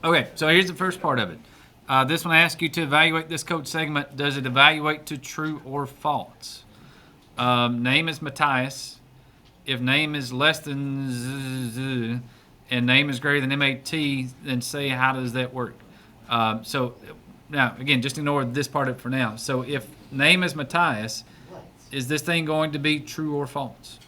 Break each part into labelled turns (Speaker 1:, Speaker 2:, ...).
Speaker 1: Okay, so here's the first part of it. This one asks you to evaluate this code segment. Does it evaluate to true or false? Name is Matthias. If name is less than and name is greater than MAT, then say how does that work? So now, again, just ignore this part of it for now. So if name is Matthias, is this thing going to be true or false?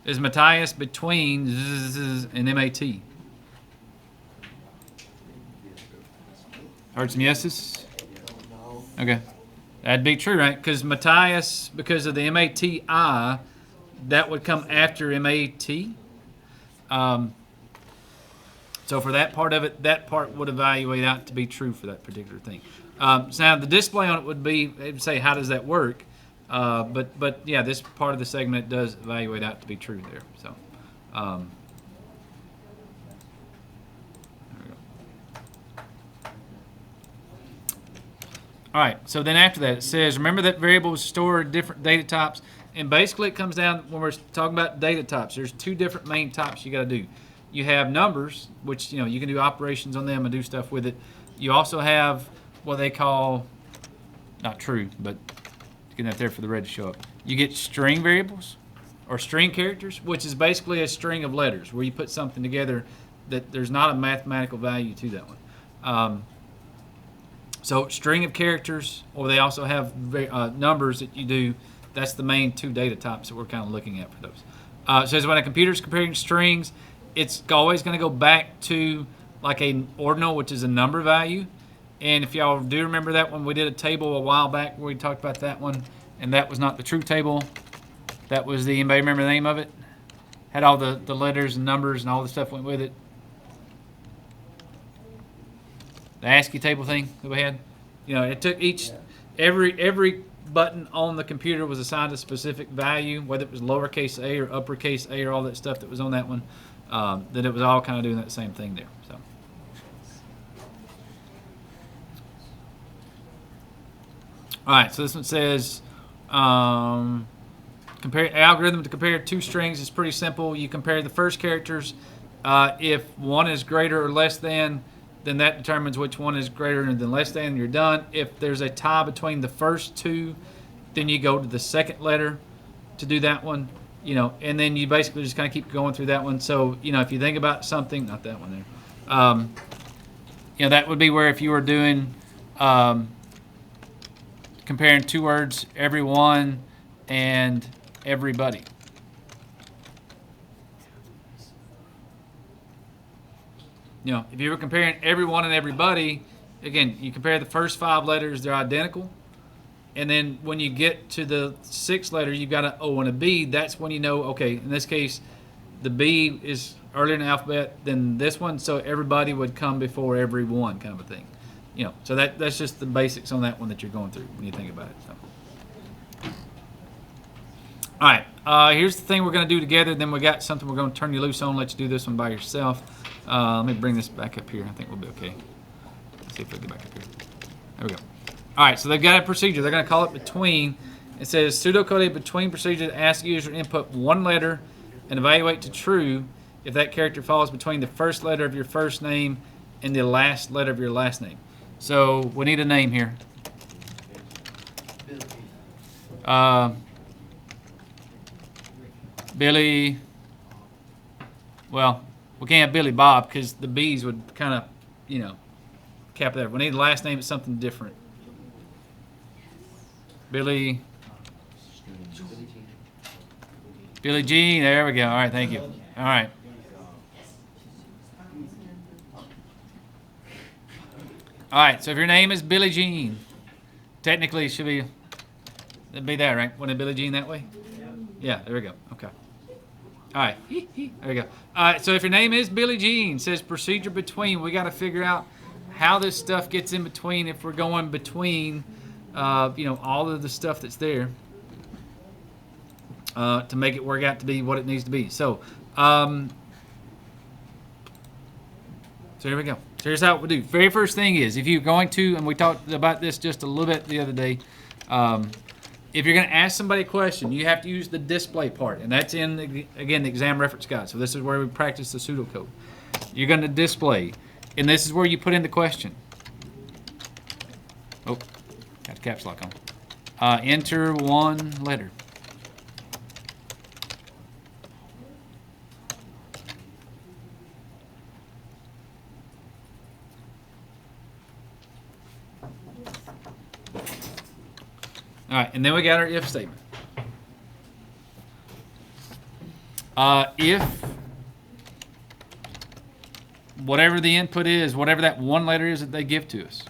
Speaker 1: Is Matthias between and MAT? Heard some yeses? Okay. That'd be true, right? Because Matthias, because of the MATI, that would come after MAT. So for that part of it, that part would evaluate out to be true for that particular thing. So now the display on it would be, it would say, how does that work? But yeah, this part of the segment does evaluate out to be true there. So, there we go. All right. So then after that, it says, remember that variables store different data types, and basically it comes down when we're talking about data types. There's two different main types you got to do. You have numbers, which you can do operations on them and do stuff with it. You also have what they call, not true, but getting that there for the red to show up. You get string variables or string characters, which is basically a string of letters where you put something together that there's not a mathematical value to that one. So string of characters, or they also have numbers that you do. That's the main two data types that we're kind of looking at for those. It says when a computer is comparing strings, it's always going to go back to like an ordinal, which is a number value. And if y'all do remember that one, we did a table a while back where we talked about that one, and that was not the true table. That was the, anybody remember the name of it? Had all the letters and numbers and all the stuff went with it. The ASCII table thing that we had. It took every button on the computer was assigned a specific value, whether it was lowercase a or uppercase a or all that stuff that was on that one. That it was all kind of doing that same thing there. So. All right, so this one says compare algorithm to compare two strings is pretty simple. You compare the first characters. If one is greater or less than, then that determines which one is greater than less than. You're done. If there's a tie between the first two, then you go to the second letter to do that one. And then you basically just kind of keep going through that one. So, if you think about something, not that one there, that would be where if you were doing comparing two words, everyone and everybody. If you were comparing everyone and everybody, again, you compare the first five letters, they're identical. And then when you get to the sixth letter, you've got an O and a B. That's when you know, okay, in this case, the B is earlier in the alphabet than this one, so everybody would come before everyone kind of a thing. So that's just the basics on that one that you're going through when you think about it. So. All right, here's the thing we're going to do together. Then we got something we're going to turn you loose on, let you do this one by yourself. Let me bring this back up here. I think we'll be okay. Let's see if we get back up here. There we go. All right, so they've got a procedure. They're going to call it between. It says pseudocoded between procedure that asks user to input one letter and evaluate to true if that character falls between the first letter of your first name and the last letter of your last name. So we need a name here. Billy. Well, we can't have Billy Bob because the B's would kind of, cap that. We need the last name. It's something different. Billy Jean. There we go. All right, thank you. All right. All right, so if your name is Billie Jean, technically it should be, it'd be that, right? Wouldn't it Billie Jean that way? Yeah, there we go. Okay. All right. There we go. All right, so if your name is Billie Jean, says procedure between, we got to figure out how this stuff gets in between if we're going between, all of the stuff that's there to make it work out to be what it needs to be. So here we go. So here's how we do. Very first thing is, if you're going to, and we talked about this just a little bit the other day, if you're going to ask somebody a question, you have to use the display part, and that's in, again, the exam reference guide. So this is where we practice the pseudocode. You're going to display. And this is where you put in the question. Oh, got the caps lock on. Enter one letter. All right, and then we got our if statement. If whatever the input is, whatever that one letter is that they give to us,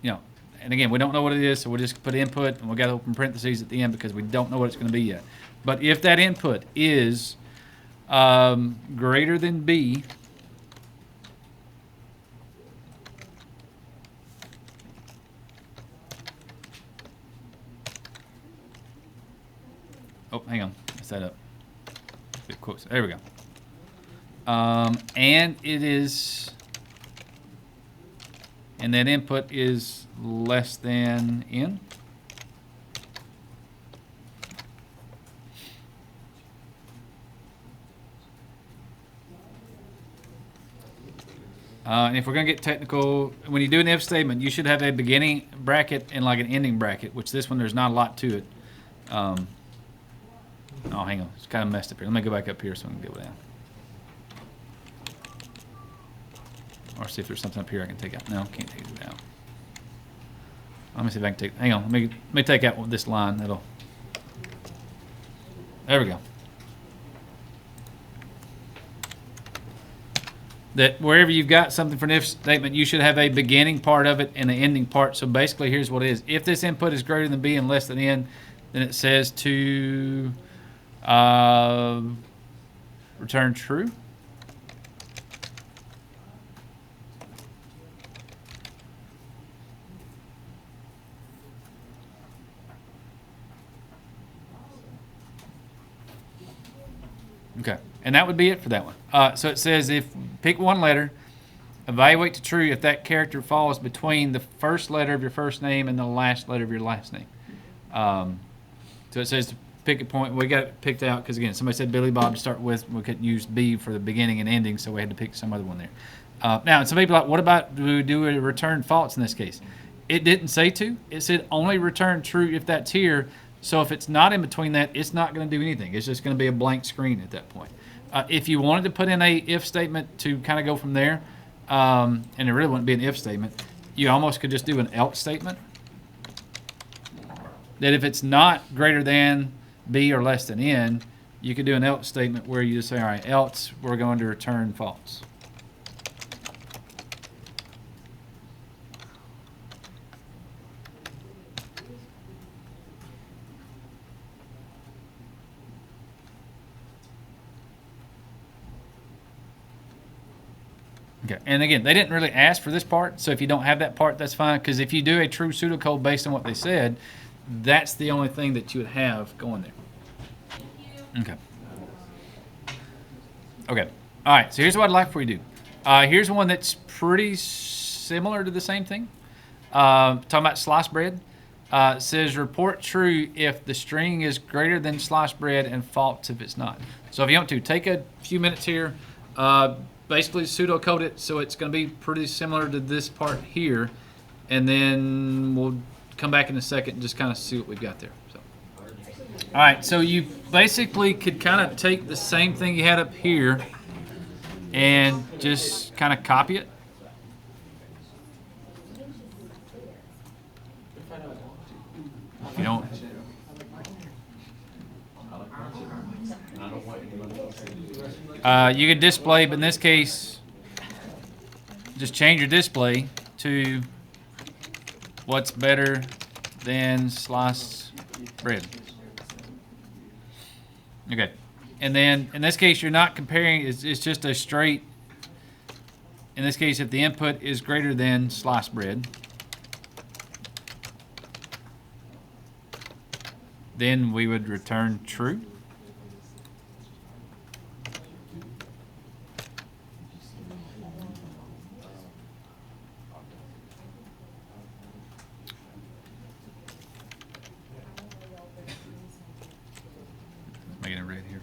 Speaker 1: and again, we don't know what it is, so we'll just put input, and we got to open parentheses at the end because we don't know what it's going to be yet. But if that input is greater than B, oh, hang on, messed that up. Big quotes. There we go. And it is, and that input is less than N. And if we're going to get technical, when you do an if statement, you should have a beginning bracket and like an ending bracket, which this one, there's not a lot to it. Oh, hang on. It's kind of messed up here. Let me go back up here so we can go down. Or see if there's something up here I can take out. No, can't take it down. Let me see if I can take, hang on. Let me take out this line. There we go. That wherever you've got something for an if statement, you should have a beginning part of it and an ending part. So basically, here's what it is. If this input is greater than B and less than N, then it says to return true. Okay, and that would be it for that one. So it says if pick one letter, evaluate to true if that character falls between the first letter of your first name and the last letter of your last name. So it says to pick a point. We got it picked out because, again, somebody said Billy Bob to start with. We couldn't use B for the beginning and ending, so we had to pick some other one there. Now, some people are like, what about do we do a return false in this case? It didn't say to. It said only return true if that's here. So if it's not in between that, it's not going to do anything. It's just going to be a blank screen at that point. If you wanted to put in a if statement to kind of go from there, and it really wouldn't be an if statement, you almost could just do an else statement. That if it's not greater than B or less than N, you could do an else statement where you just say, all right, else we're going to return false. Okay, and again, they didn't really ask for this part, so if you don't have that part, that's fine, because if you do a true pseudocode based on what they said, that's the only thing that you would have going there. Okay. Okay. All right, so here's what I'd like for you to do. Here's one that's pretty similar to the same thing. Talking about sliced bread. It says report true if the string is greater than sliced bread and false if it's not. So if you want to, take a few minutes here. Basically pseudocode it so it's going to be pretty similar to this part here, and then we'll come back in a second and just kind of see what we've got there. So, all right, so you basically could kind of take the same thing you had up here and just kind of copy it. If you don't. You can display, but in this case, just change your display to what's better than sliced bread. Okay. And then in this case, you're not comparing, it's just a straight, in this case, if the input is greater than sliced bread, then we would return true. Making it red here.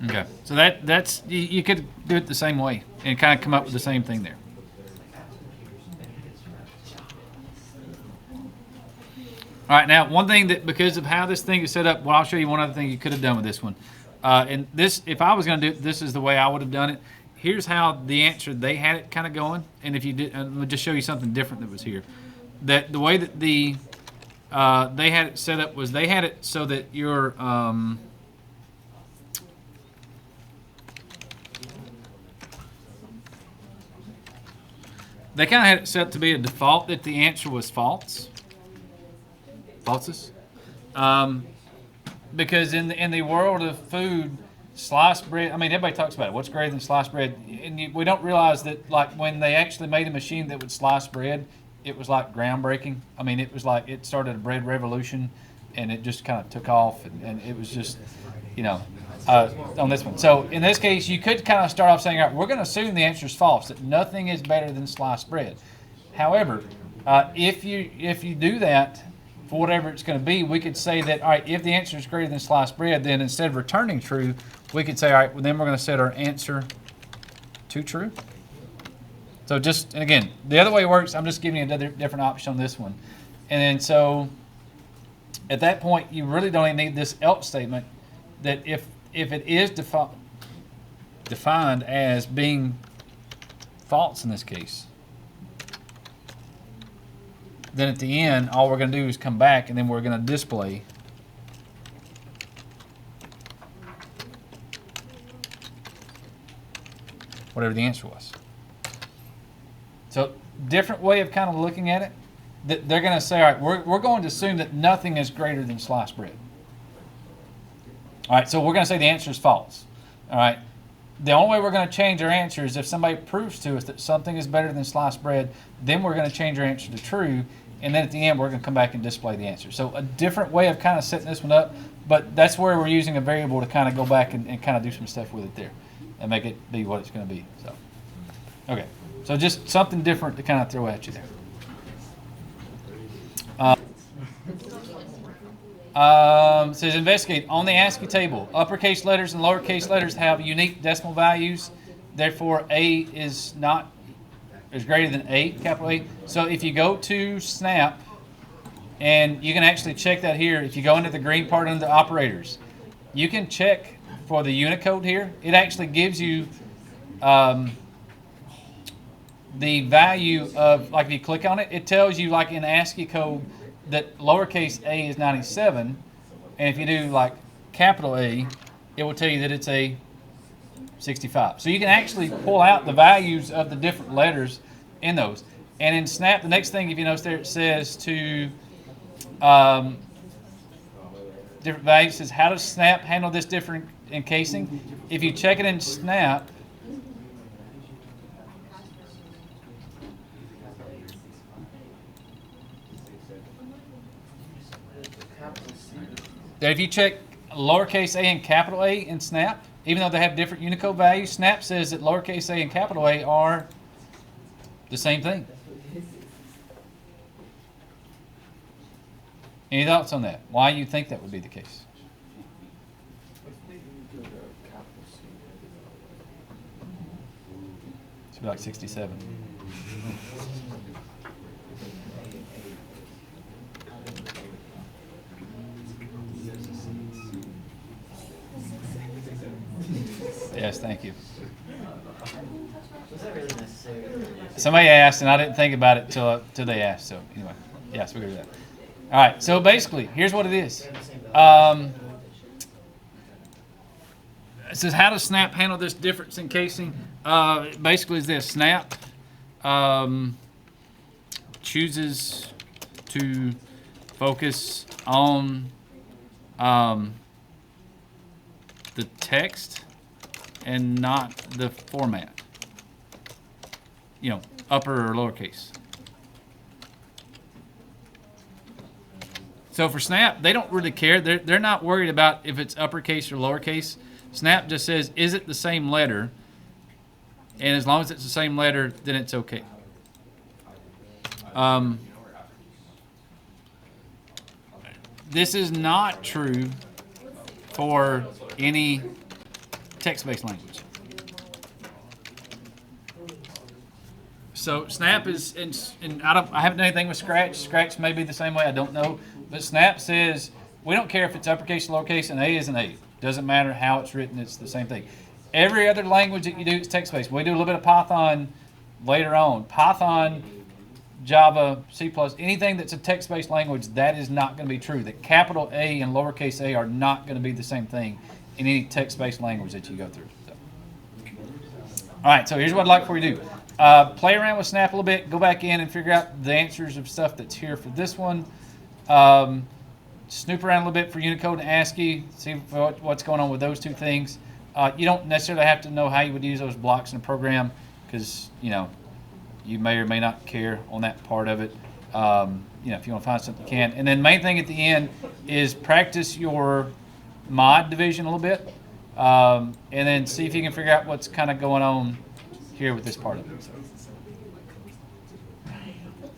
Speaker 1: Okay, so that's you could do it the same way and kind of come up with the same thing there. All right, now one thing that because of how this thing is set up, well, I'll show you one other thing you could have done with this one. And this, if I was going to do it, this is the way I would have done it. Here's how the answer they had it kind of going, and if you did, let me just show you something different that was here. That the way that they had it set up was they had it so that your they kind of had it set to be a default that the answer was false. Falses. Because in the world of food, sliced bread, I mean, everybody talks about it. What's greater than sliced bread? And we don't realize that, like, when they actually made a machine that would slice bread, it was, like, groundbreaking. I mean, it was like it started a bread revolution, and it just kind of took off, and it was just, you know, on this one. So in this case, you could kind of start off saying, all right, we're going to assume the answer is false, that nothing is better than sliced bread. However, if you do that, for whatever it's going to be, we could say that, all right, if the answer is greater than sliced bread, then instead of returning true, we could say, all right, well, then we're going to set our answer to true. So just, and again, the other way it works, I'm just giving you another different option on this one. And then so at that point, you really don't even need this else statement that if it is defined as being false in this case, then at the end, all we're going to do is come back, and then we're going to display whatever the answer was. So different way of kind of looking at it. They're going to say, all right, we're going to assume that nothing is greater than sliced bread. All right, so we're going to say the answer is false. All right. The only way we're going to change our answer is if somebody proves to us that something is better than sliced bread, then we're going to change our answer to true. And then at the end, we're going to come back and display the answer. So a different way of kind of setting this one up, but that's where we're using a variable to kind of go back and kind of do some stuff with it there and make it be what it's going to be. So, okay. So just something different to kind of throw at you there. Says investigate. On the ASCII table, uppercase letters and lowercase letters have unique decimal values. Therefore, A is greater than A, capital A. So if you go to Snap, and you can actually check that here. If you go into the green part under the operators, you can check for the Unicode here. It actually gives you the value of, like if you click on it, it tells you like in ASCII code that lowercase a is 97. And if you do like capital A, it will tell you that it's a 65. So you can actually pull out the values of the different letters in those. And in Snap, the next thing, if you notice there, it says to different values. It says, how does Snap handle this different encasing? If you check it in Snap, if you check lowercase a and capital A in Snap, even though they have different Unicode values, Snap says that lowercase a and capital A are the same thing. Any thoughts on that? Why you think that would be the case? Should be like 67. Yes, thank you.
Speaker 2: Was that really necessary?
Speaker 1: Somebody asked, and I didn't think about it till they asked. So anyway, yes, we go to that. All right. So basically, here's what it is. It says, how does Snap handle this difference in casing? Basically, is this Snap chooses to focus on the text and not the format. upper or lowercase. So for Snap, they don't really care. They're not worried about if it's uppercase or lowercase. Snap just says, is it the same letter? And as long as it's the same letter, then it's okay. This is not true for any text-based language. So Snap is, and I haven't done anything with Scratch. Scratch may be the same way, I don't know. But Snap says, we don't care if it's uppercase or lowercase, an A is an A. Doesn't matter how it's written, it's the same thing. Every other language that you do is text-based. We do a little bit of Python later on. Python, Java, C++, anything that's a text-based language, that is not going to be true. That capital A and lowercase a are not going to be the same thing in any text-based language that you go through. So. All right, so here's what I'd like for you to do. Play around with Snap a little bit. Go back in and figure out the answers of stuff that's here for this one. Snoop around a little bit for Unicode and ASCII. See what's going on with those two things. You don't necessarily have to know how you would use those blocks in a program because, you may or may not care on that part of it. If you want to find something, you can. And then main thing at the end is practice your mod division a little bit, and then see if you can figure out what's kind of going on here with this part of it. So.